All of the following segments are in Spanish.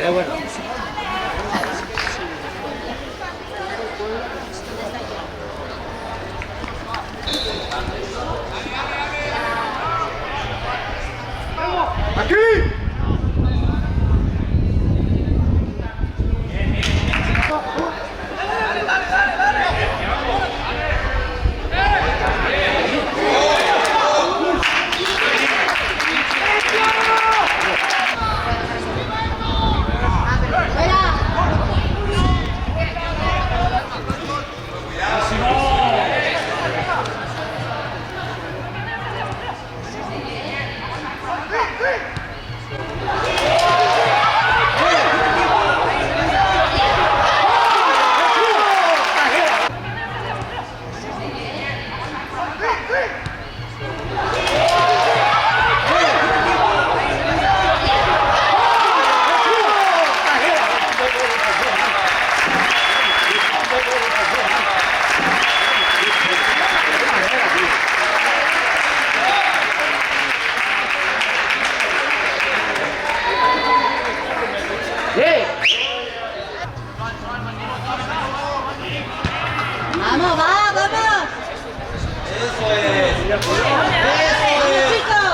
bueno. ¡Aquí! ¡Vamos, vamos! ¡Eso es! ¡Chicos!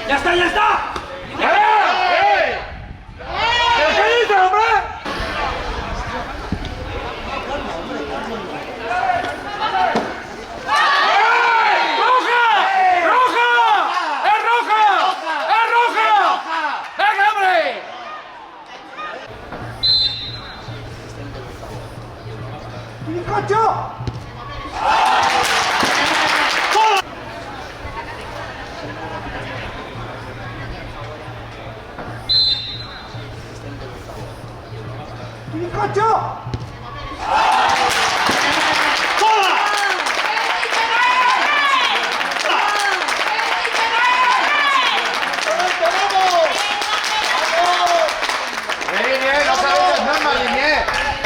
¡Ya está, ya está!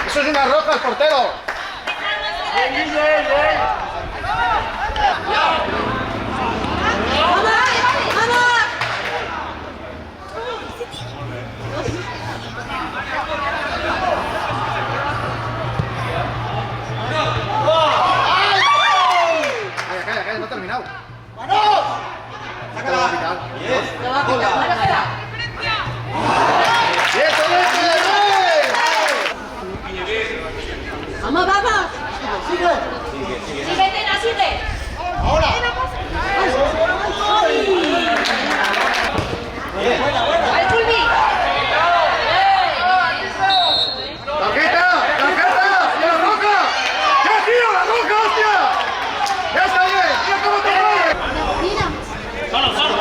¡Eso es una roja, el portero! Calla, no ha terminado. ¡Vamos! ¡Sácala! ¡Vamos, vamos! ¡Sigue! ¡Sigue, Tena, sigue! ¡Ahora! ¡Al Pulvi! ¡Tarjeta! ¡Y la roja! ¡Ya, tío! ¡La roja, hostia! ¡Ya está bien! ¡Mira cómo te mueves! ¡Solo!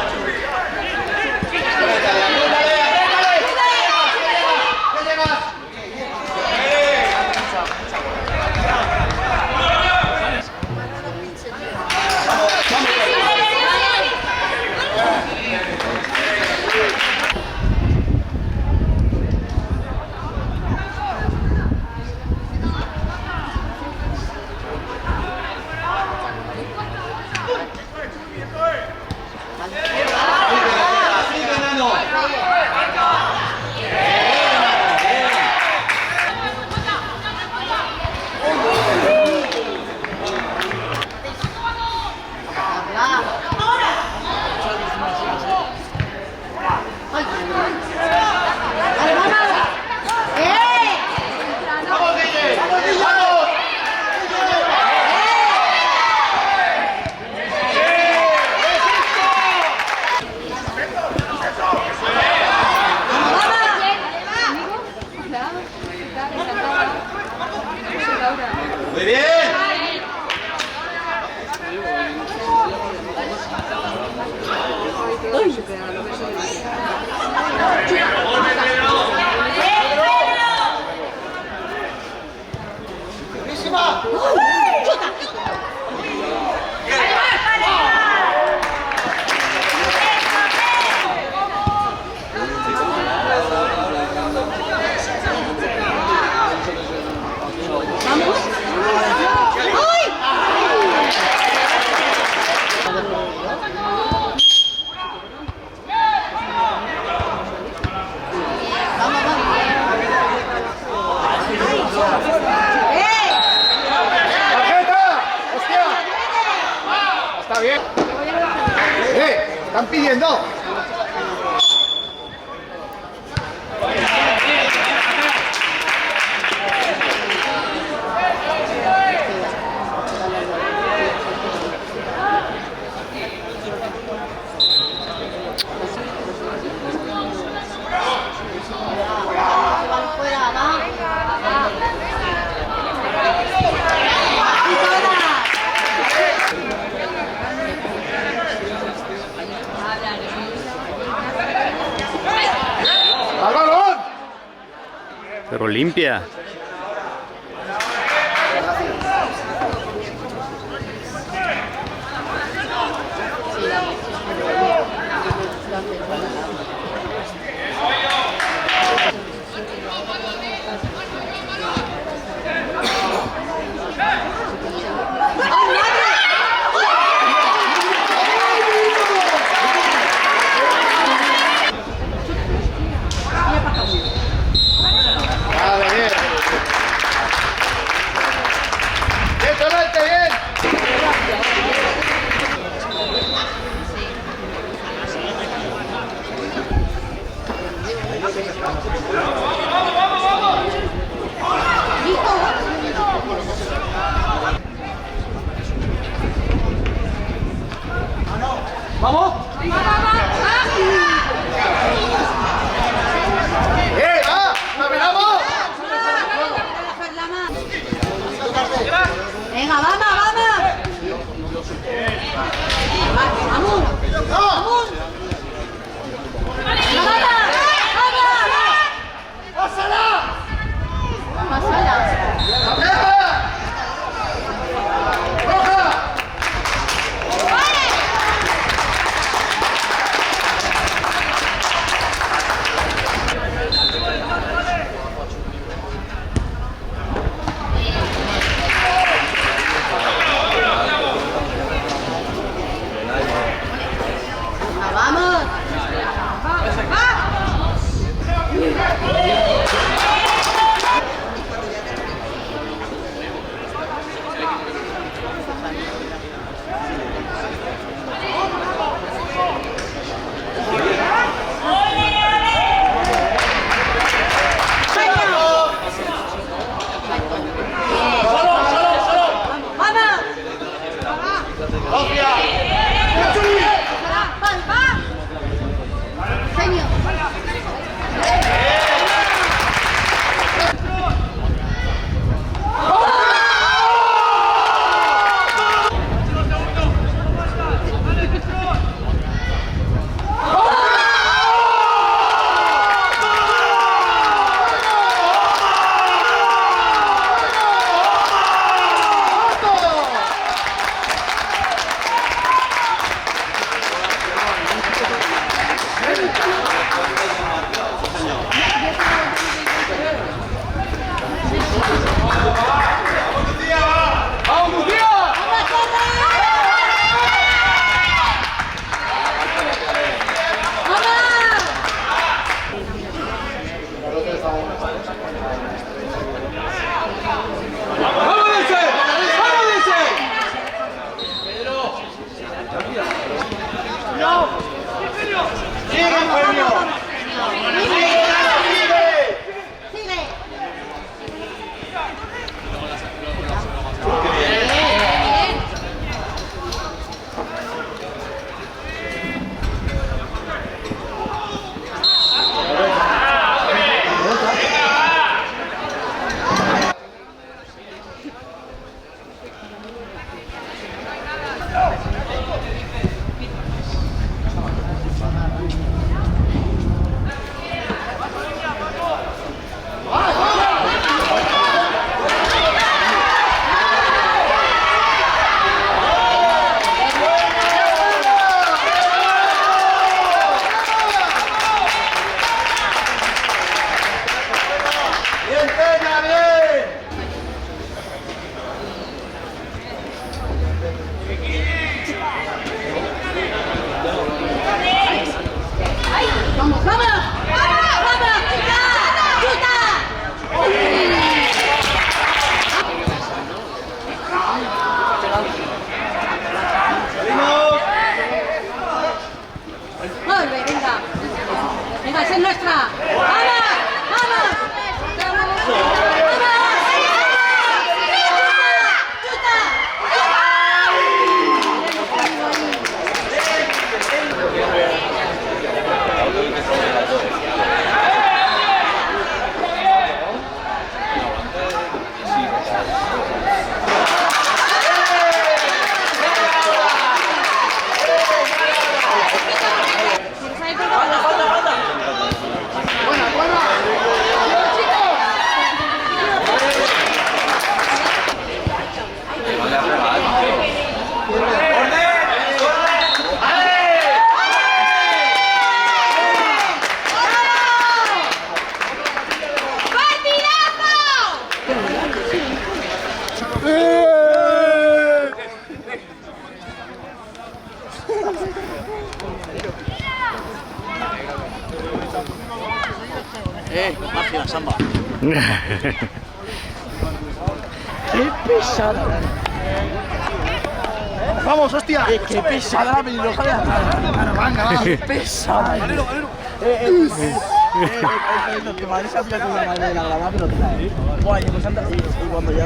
¡Tarjeta! ¡Hostia! Está bien. Están pidiendo. ¡Al balón! Pero limpia. Vale, bien. Bien, Solante, bien. ¡Vamos! ¡Va! ¡Caminamos! Venga, vamos, vamos. Vamos. Vamos. ¡Pásala! Pásala. ¡Tarjeta! ¡Roja! Vamos. Vamos, vamos. Vamos, chuta. Muy bien, venga. Venga, esa es nuestra. ¡Vamos! ¡Vamos! Magia, samba. ¡Qué pesada! Vamos, hostia. ¡Qué pesada la pelirroja de atrás! Venga, ¡Qué pesada! Que madre se ha pillado con la madre de la grada, pero te la buah, y cuando ya...